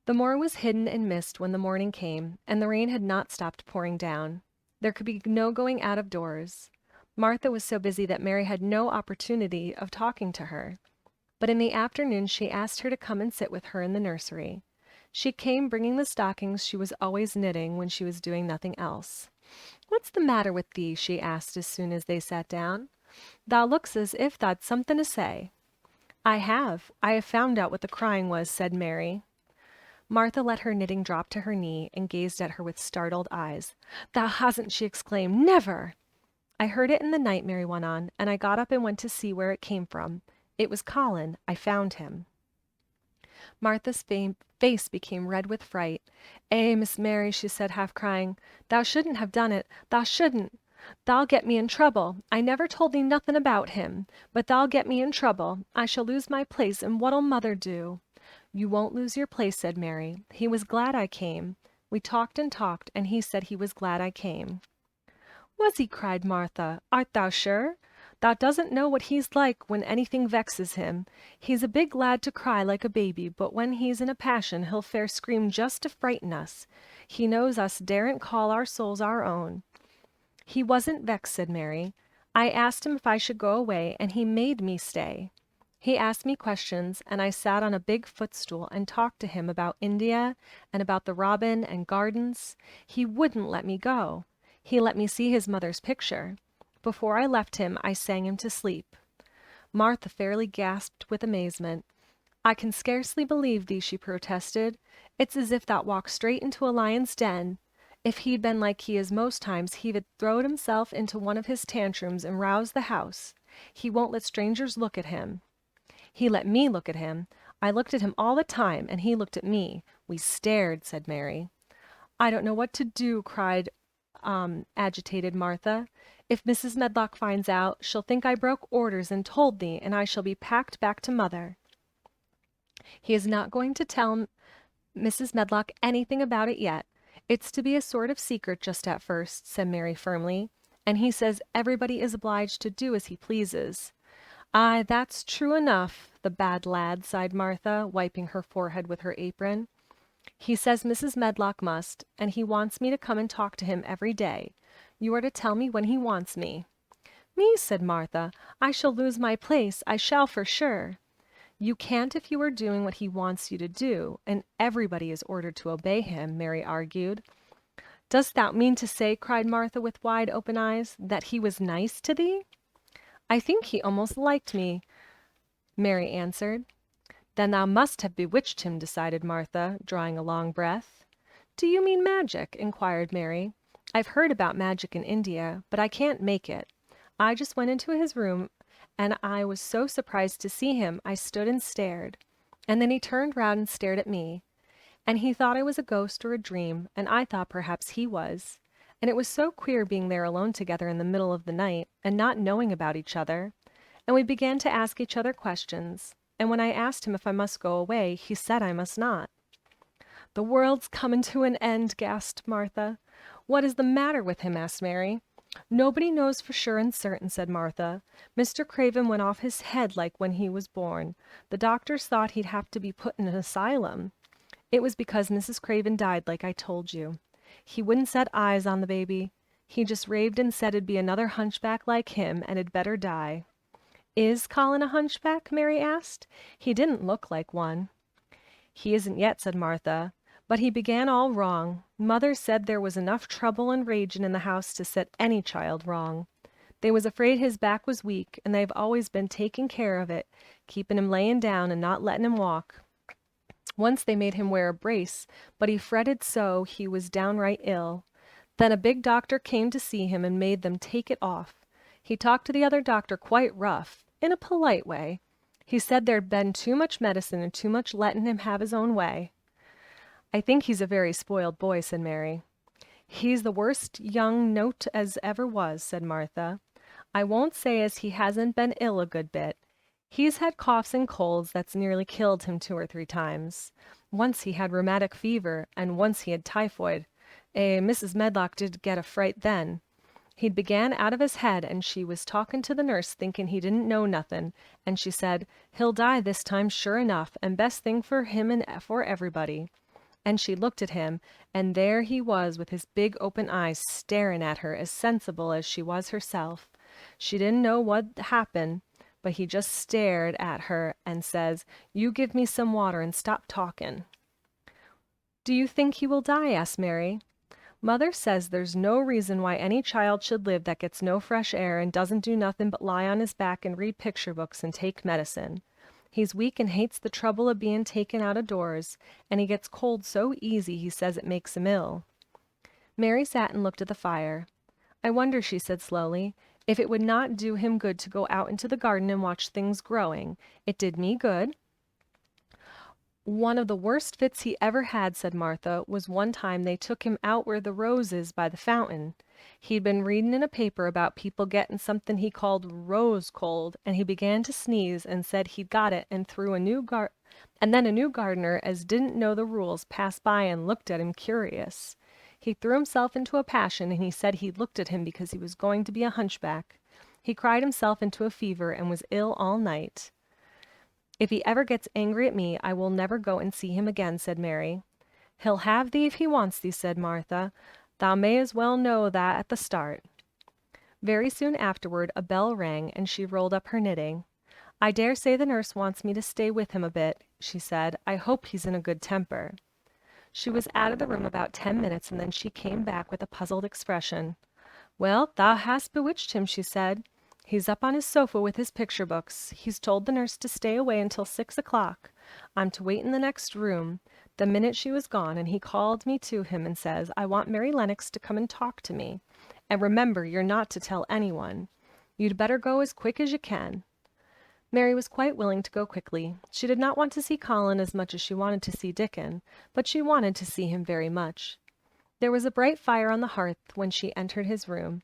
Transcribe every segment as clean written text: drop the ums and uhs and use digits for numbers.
The moor was hidden in mist when the morning came, and the rain had not stopped pouring down. There could be no going out of doors. Martha was so busy that Mary had no opportunity of talking to her. But in the afternoon she asked her to come and sit with her in the nursery. She came bringing the stockings she was always knitting when she was doing nothing else. "What's the matter with thee?" she asked as soon as they sat down. "Thou looks as if thou'd something to say." I have found out what the crying was," said Mary. Martha let her knitting drop to her knee and gazed at her with startled eyes. "Thou hasn't!" she exclaimed. "Never!" "I heard it in the night," Mary went on, "and I got up and went to see where it came from. It was Colin. I found him." Martha's face became red with fright. Miss Mary," she said, half crying, "thou shouldn't have done it. Thou shouldn't. Thou'll get me in trouble. I never told thee nothing about him. But thou'll get me in trouble. I shall lose my place, and what'll mother do?" "You won't lose your place," said Mary. "He was glad I came. We talked and talked, and he said he was glad I came." "Was he?" cried Martha. "Art thou sure? Thou doesn't know what he's like when anything vexes him. He's a big lad to cry like a baby, but when he's in a passion he'll fair scream just to frighten us. He knows us daren't call our souls our own." "He wasn't vexed," said Mary. "I asked him if I should go away, and he made me stay. He asked me questions, and I sat on a big footstool and talked to him about India and about the robin and gardens. He wouldn't let me go. He let me see his mother's picture. Before I left him, I sang him to sleep." Martha fairly gasped with amazement. "I can scarcely believe thee," she protested. "It's as if thou walked straight into a lion's den. If he'd been like he is most times, he'd have throwed himself into one of his tantrums and roused the house. He won't let strangers look at him." "He let me look at him. I looked at him all the time, and he looked at me. We stared," said Mary. "I don't know what to do," cried agitated Martha. "If Mrs. Medlock finds out, she'll think I broke orders and told thee, and I shall be packed back to mother." "He is not going to tell Mrs. Medlock anything about it yet. It's to be a sort of secret just at first," said Mary firmly. "And he says everybody is obliged to do as he pleases." "Aye, that's true enough, the bad lad," sighed Martha, wiping her forehead with her apron. "He says Mrs. Medlock must, and he wants me to come and talk to him every day. You are to tell me when he wants me." "Me?" said Martha. "I shall lose my place. I shall for sure." "You can't if you are doing what he wants you to do, and everybody is ordered to obey him," Mary argued. "Dost thou mean to say," cried Martha with wide open eyes, "that he was nice to thee?" "I think he almost liked me," Mary answered. "Then thou must have bewitched him," decided Martha, drawing a long breath. "Do you mean magic?" inquired Mary. "I've heard about magic in India, but I can't make it. I just went into his room, and I was so surprised to see him, I stood and stared. And then he turned round and stared at me. And he thought I was a ghost or a dream, and I thought perhaps he was. And it was so queer being there alone together in the middle of the night, and not knowing about each other. And we began to ask each other questions. And when I asked him if I must go away, he said I must not." "The world's coming to an end," gasped Martha. "What is the matter with him?" asked Mary. "Nobody knows for sure and certain," said Martha. "Mr. Craven went off his head like when he was born. The doctors thought he'd have to be put in an asylum. It was because Mrs. Craven died, like I told you. He wouldn't set eyes on the baby. He just raved and said it'd be another hunchback like him, and had better die." "Is Colin a hunchback?" Mary asked. "He didn't look like one." "He isn't yet," said Martha. "But he began all wrong. Mother said there was enough trouble and ragin' in the house to set any child wrong. They was afraid his back was weak, and they've always been taking care of it, keeping him layin' down and not letting him walk. Once they made him wear a brace, but he fretted so he was downright ill. Then a big doctor came to see him and made them take it off. He talked to the other doctor quite rough, in a polite way. He said there'd been too much medicine and too much letting him have his own way." "I think he's a very spoiled boy," said Mary. "He's the worst young note as ever was," said Martha. "I won't say as he hasn't been ill a good bit. He's had coughs and colds that's nearly killed him 2 or 3 times. Once he had rheumatic fever, and once he had typhoid. Mrs. Medlock did get a fright then. He'd began out of his head, and she was talking to the nurse thinking he didn't know nothing, and she said, 'He'll die this time sure enough, and best thing for him and for everybody.' And she looked at him, and there he was with his big open eyes staring at her as sensible as she was herself. She didn't know what happened, but he just stared at her and says, "You give me some water and stop talking." "Do you think he will die?" asked Mary. "Mother says there's no reason why any child should live that gets no fresh air and doesn't do nothing but lie on his back and read picture books and take medicine. He's weak and hates the trouble of being taken out of doors, and he gets cold so easy he says it makes him ill." Mary sat and looked at the fire. "I wonder," she said slowly, "if it would not do him good to go out into the garden and watch things growing. It did me good." "One of the worst fits he ever had," said Martha, "was one time they took him out where the rose is by the fountain. He'd been reading in a paper about people getting something he called rose cold, and he began to sneeze and said he'd got it, and then a new gardener as didn't know the rules passed by and looked at him curious. He threw himself into a passion, and he said he looked at him because he was going to be a hunchback. He cried himself into a fever and was ill all night. If he ever gets angry at me, I will never go and see him again," said Mary. "He'll have thee if he wants thee," said Martha. "Thou may as well know that at the start." Very soon afterward a bell rang, and she rolled up her knitting. "I dare say the nurse wants me to stay with him a bit," she said. "I hope he's in a good temper." She was out of the room about 10 minutes, and then she came back with a puzzled expression. "Well, thou hast bewitched him," she said. "He's up on his sofa with his picture books. He's told the nurse to stay away until 6 o'clock. I'm to wait in the next room." The minute she was gone, and he called me to him and says, "I want Mary Lennox to come and talk to me. And remember, you're not to tell anyone. You'd better go as quick as you can." Mary was quite willing to go quickly. She did not want to see Colin as much as she wanted to see Dickon, but she wanted to see him very much. There was a bright fire on the hearth when she entered his room,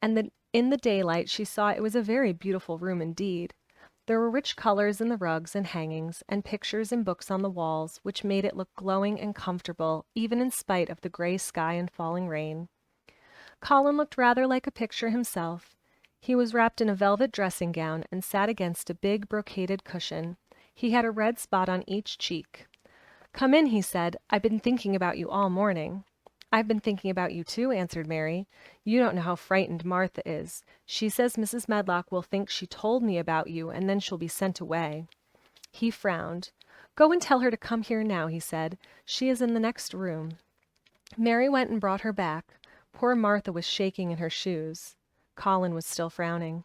and in the daylight she saw it was a very beautiful room indeed. There were rich colors in the rugs and hangings, and pictures and books on the walls, which made it look glowing and comfortable, even in spite of the gray sky and falling rain. Colin looked rather like a picture himself. He was wrapped in a velvet dressing gown and sat against a big brocaded cushion. He had a red spot on each cheek. "Come in," he said. "I've been thinking about you all morning." "I've been thinking about you too," answered Mary. "You don't know how frightened Martha is. She says Mrs. Medlock will think she told me about you, and then she'll be sent away." He frowned. "Go and tell her to come here now," he said. "She is in the next room." Mary went and brought her back. Poor Martha was shaking in her shoes. Colin was still frowning.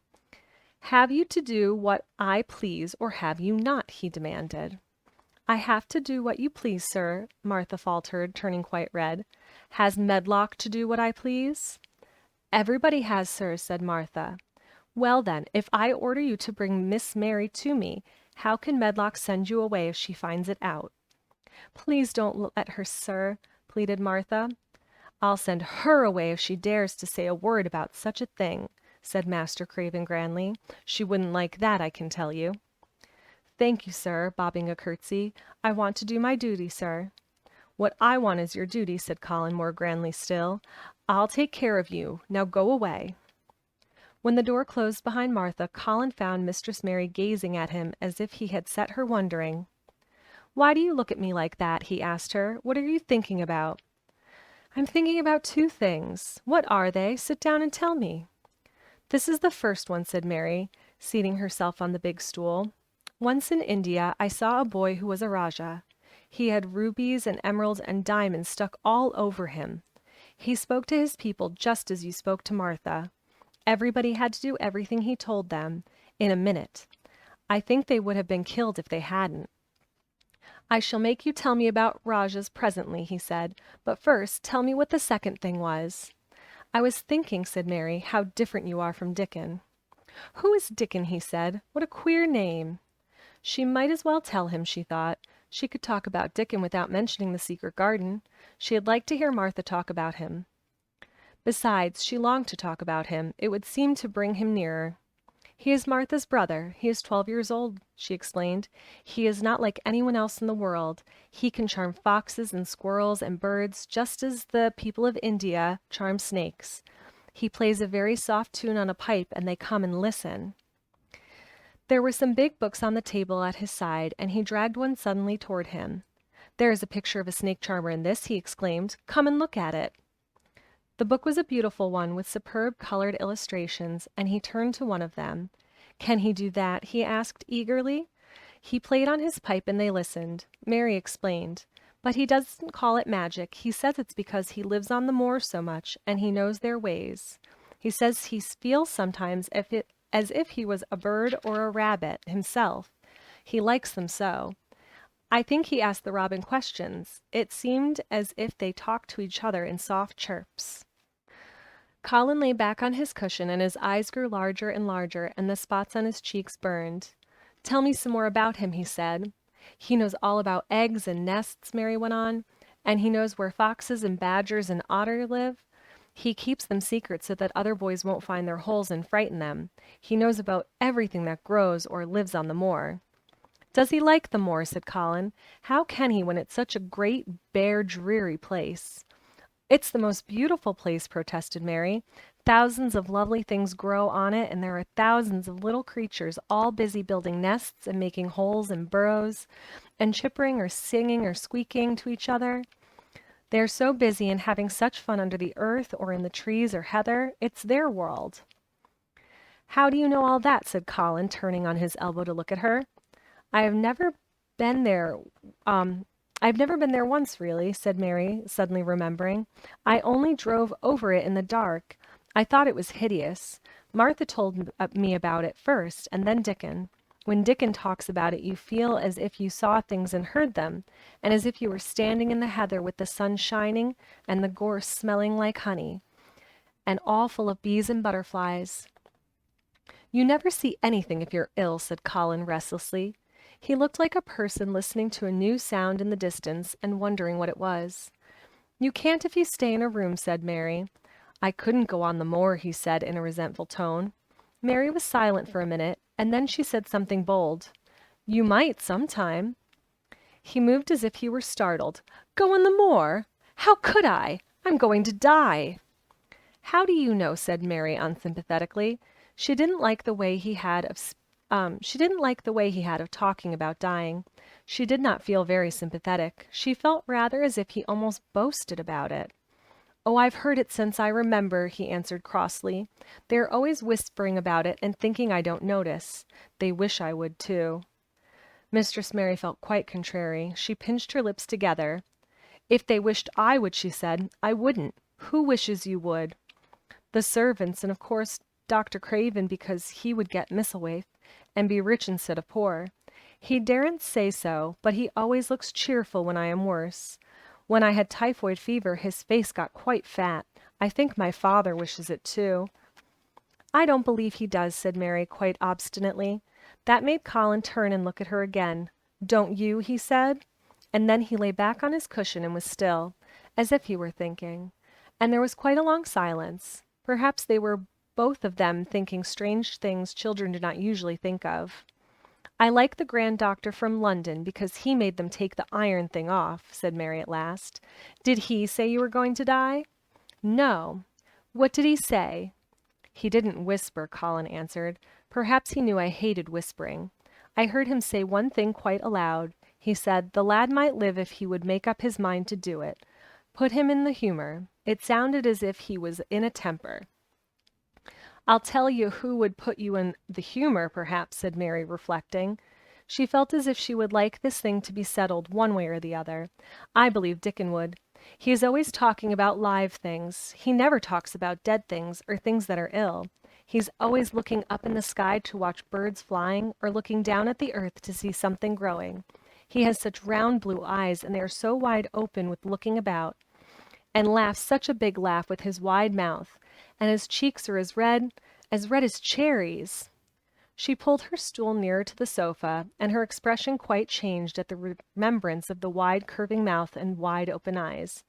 "Have you to do what I please, or have you not?" he demanded. "I have to do what you please, sir," Martha faltered, turning quite red. "Has Medlock to do what I please?" "Everybody has, sir," said Martha. "Well, then, if I order you to bring Miss Mary to me, how can Medlock send you away if she finds it out?" "Please don't let her, sir," pleaded Martha. "I'll send her away if she dares to say a word about such a thing," said Master Craven grandly. "She wouldn't like that, I can tell you." "Thank you, sir," bobbing a curtsy. "I want to do my duty, sir." "What I want is your duty," said Colin more grandly still. "I'll take care of you. Now go away." When the door closed behind Martha, Colin found Mistress Mary gazing at him as if he had set her wondering. "Why do you look at me like that?" he asked her. "What are you thinking about?" "I'm thinking about two things." "What are they? Sit down and tell me." "This is the first one," said Mary, seating herself on the big stool. "Once in India I saw a boy who was a Rajah. He had rubies and emeralds and diamonds stuck all over him. He spoke to his people just as you spoke to Martha. Everybody had to do everything he told them, in a minute. I think they would have been killed if they hadn't. "I shall make you tell me about Rajahs presently," he said, "but first tell me what the second thing was." "I was thinking," said Mary, "how different you are from Dickon." "Who is Dickon?" he said. "What a queer name." She might as well tell him, she thought. She could talk about Dickon without mentioning the secret garden. She had liked to hear Martha talk about him. Besides, she longed to talk about him. It would seem to bring him nearer. "He is Martha's brother. He is 12 years old," she explained. "He is not like anyone else in the world. He can charm foxes and squirrels and birds just as the people of India charm snakes. He plays a very soft tune on a pipe, and they come and listen." There were some big books on the table at his side, and he dragged one suddenly toward him. "There is a picture of a snake charmer in this," he exclaimed. "Come and look at it." The book was a beautiful one with superb colored illustrations, and he turned to one of them. "Can he do that?" he asked eagerly. He played on his pipe and they listened. Mary explained. "But he doesn't call it magic. He says it's because he lives on the moor so much, and he knows their ways. He says he feels sometimes as if he was a bird or a rabbit himself. He likes them so. I think he asked the robin questions. It seemed as if they talked to each other in soft chirps." Colin lay back on his cushion, and his eyes grew larger and larger, and the spots on his cheeks burned. "Tell me some more about him," he said. "He knows all about eggs and nests," Mary went on, "and he knows where foxes and badgers and otter live. He keeps them secret so that other boys won't find their holes and frighten them. He knows about everything that grows or lives on the moor." "Does he like the moor?" said Colin. "How can he when it's such a great, bare, dreary place?" "It's the most beautiful place," protested Mary. "Thousands of lovely things grow on it, and there are thousands of little creatures all busy building nests and making holes and burrows, and chippering or singing or squeaking to each other. They are so busy and having such fun under the earth or in the trees or heather. It's their world." "How do you know all that?" said Colin, turning on his elbow to look at her. "I have never been there. I've never been there once, really," said Mary, suddenly remembering. "I only drove over it in the dark. I thought it was hideous. Martha told me about it first, and then Dickon. When Dickon talks about it, you feel as if you saw things and heard them, and as if you were standing in the heather with the sun shining and the gorse smelling like honey, and all full of bees and butterflies." "You never see anything if you're ill," said Colin restlessly. He looked like a person listening to a new sound in the distance and wondering what it was. "You can't if you stay in a room," said Mary. "I couldn't go on the moor," he said in a resentful tone. Mary was silent for a minute, and then she said something bold. "You might sometime." He moved as if he were startled. "Go on the moor? How could I? I'm going to die." "How do you know?" said Mary unsympathetically. She didn't like the way he had of talking about dying. She did not feel very sympathetic. She felt rather as if he almost boasted about it. "Oh, I've heard it since I remember," he answered crossly. "They are always whispering about it and thinking I don't notice. They wish I would, too." Mistress Mary felt quite contrary. She pinched her lips together. "If they wished I would," she said, "I wouldn't. Who wishes you would?" "The servants, and of course Dr. Craven, because he would get Misselthwaite and be rich instead of poor. He daren't say so, but he always looks cheerful when I am worse. When I had typhoid fever, his face got quite fat. I think my father wishes it too." "I don't believe he does," said Mary quite obstinately. That made Colin turn and look at her again. "Don't you?" he said. And then he lay back on his cushion and was still, as if he were thinking. And there was quite a long silence. Perhaps they were both of them thinking strange things children do not usually think of. "I like the grand doctor from London because he made them take the iron thing off," said Mary at last. "Did he say you were going to die?" "No." "What did he say?" "He didn't whisper," Colin answered. "Perhaps he knew I hated whispering. I heard him say one thing quite aloud. He said the lad might live if he would make up his mind to do it. Put him in the humor. It sounded as if he was in a temper." "I'll tell you who would put you in the humor, perhaps," said Mary, reflecting. She felt as if she would like this thing to be settled one way or the other. "I believe Dickon would. He is always talking about live things. He never talks about dead things or things that are ill. He's always looking up in the sky to watch birds flying or looking down at the earth to see something growing. He has such round blue eyes, and they are so wide open with looking about, and laughs such a big laugh with his wide mouth, and his cheeks are as red as cherries." She pulled her stool nearer to the sofa, and her expression quite changed at the remembrance of the wide curving mouth and wide open eyes.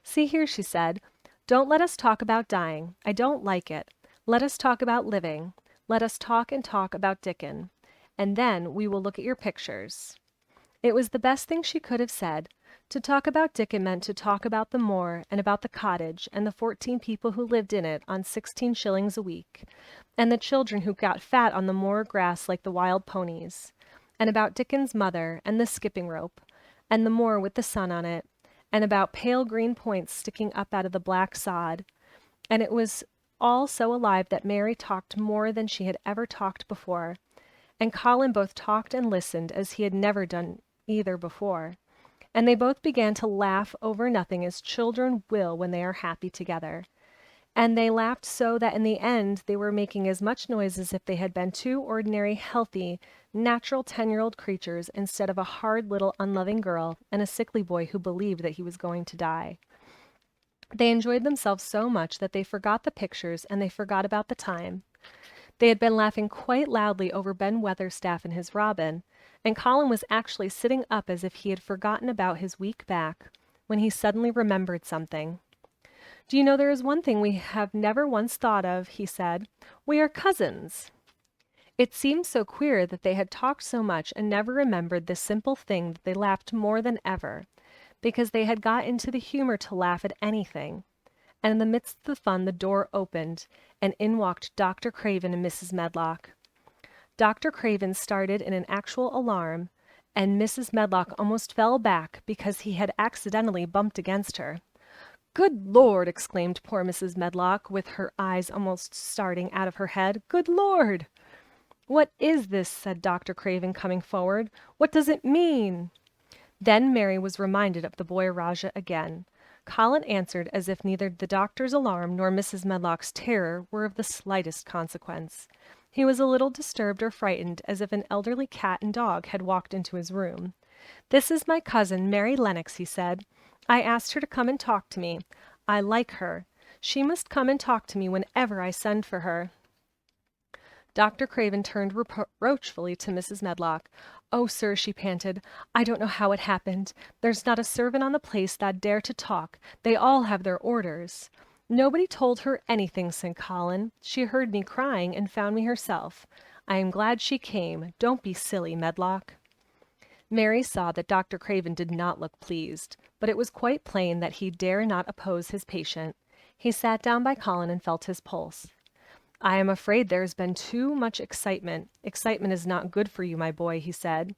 "See here," she said, "don't let us talk about dying. I don't like it. Let us talk about living. Let us talk and talk about Dickon. And then we will look at your pictures." It was the best thing she could have said. To talk about Dickon meant to talk about the moor and about the cottage and the 14 people who lived in it on 16 shillings a week, and the children who got fat on the moor grass like the wild ponies, and about Dickon's mother and the skipping rope, and the moor with the sun on it, and about pale green points sticking up out of the black sod. And it was all so alive that Mary talked more than she had ever talked before, and Colin both talked and listened as he had never done either before. And they both began to laugh over nothing as children will when they are happy together. And they laughed so that in the end they were making as much noise as if they had been two ordinary, healthy, natural 10-year-old creatures instead of a hard little unloving girl and a sickly boy who believed that he was going to die. They enjoyed themselves so much that they forgot the pictures and they forgot about the time. They had been laughing quite loudly over Ben Weatherstaff and his robin, and Colin was actually sitting up as if he had forgotten about his weak back, when he suddenly remembered something. "Do you know there is one thing we have never once thought of," he said. "We are cousins." It seemed so queer that they had talked so much and never remembered this simple thing that they laughed more than ever, because they had got into the humor to laugh at anything. And in the midst of the fun the door opened, and in walked Dr. Craven and Mrs. Medlock. Dr. Craven started in an actual alarm, and Mrs. Medlock almost fell back because he had accidentally bumped against her. "Good Lord!" exclaimed poor Mrs. Medlock, with her eyes almost starting out of her head. "Good Lord!" "What is this?" said Dr. Craven, coming forward. "What does it mean?" Then Mary was reminded of the boy Rajah again. Colin answered as if neither the doctor's alarm nor Mrs. Medlock's terror were of the slightest consequence. He was a little disturbed or frightened, as if an elderly cat and dog had walked into his room. "This is my cousin, Mary Lennox," he said. "I asked her to come and talk to me. I like her. She must come and talk to me whenever I send for her." Dr. Craven turned reproachfully to Mrs. Medlock. "Oh, sir," she panted, "I don't know how it happened. There's not a servant on the place that dare to talk. They all have their orders." "Nobody told her anything," said Colin. "She heard me crying and found me herself. I am glad she came. Don't be silly, Medlock." Mary saw that Dr. Craven did not look pleased, but it was quite plain that he dare not oppose his patient. He sat down by Colin and felt his pulse. "I am afraid there has been too much excitement. Excitement is not good for you, my boy," he said.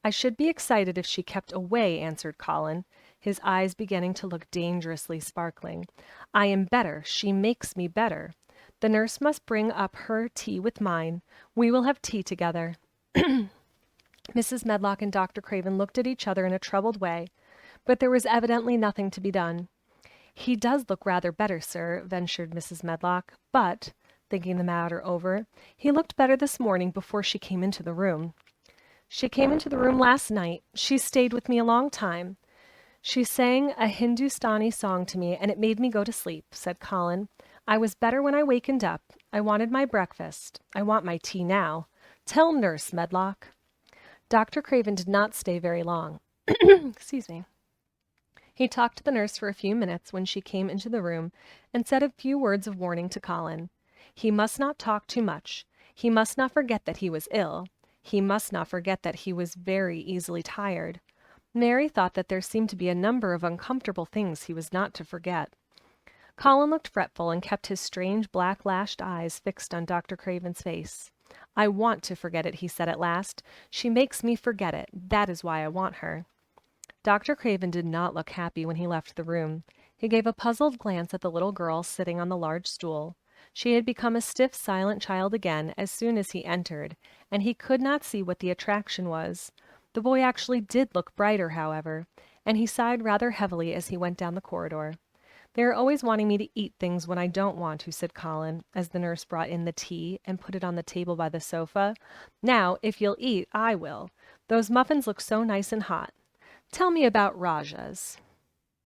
"I should be excited if she kept away," answered Colin, his eyes beginning to look dangerously sparkling. "I am better. She makes me better. The nurse must bring up her tea with mine. We will have tea together." Mrs. Medlock and Dr. Craven looked at each other in a troubled way, but there was evidently nothing to be done. "He does look rather better, sir," ventured Mrs. Medlock, "but," thinking the matter over, "he looked better this morning before she came into the room." "She came into the room last night. She stayed with me a long time. She sang a Hindustani song to me, and it made me go to sleep," said Colin. "I was better when I wakened up. I wanted my breakfast. I want my tea now. Tell Nurse Medlock." Dr. Craven did not stay very long. Excuse me. He talked to the nurse for a few minutes when she came into the room and said a few words of warning to Colin. He must not talk too much. He must not forget that he was ill. He must not forget that he was very easily tired. Mary thought that there seemed to be a number of uncomfortable things he was not to forget. Colin looked fretful and kept his strange black-lashed eyes fixed on Dr. Craven's face. "I want to forget it," he said at last. "She makes me forget it. That is why I want her." Dr. Craven did not look happy when he left the room. He gave a puzzled glance at the little girl sitting on the large stool. She had become a stiff, silent child again as soon as he entered, and he could not see what the attraction was. The boy actually did look brighter, however, and he sighed rather heavily as he went down the corridor. "They are always wanting me to eat things when I don't want to," said Colin, as the nurse brought in the tea and put it on the table by the sofa. "Now, if you'll eat, I will. Those muffins look so nice and hot. Tell me about Rajahs."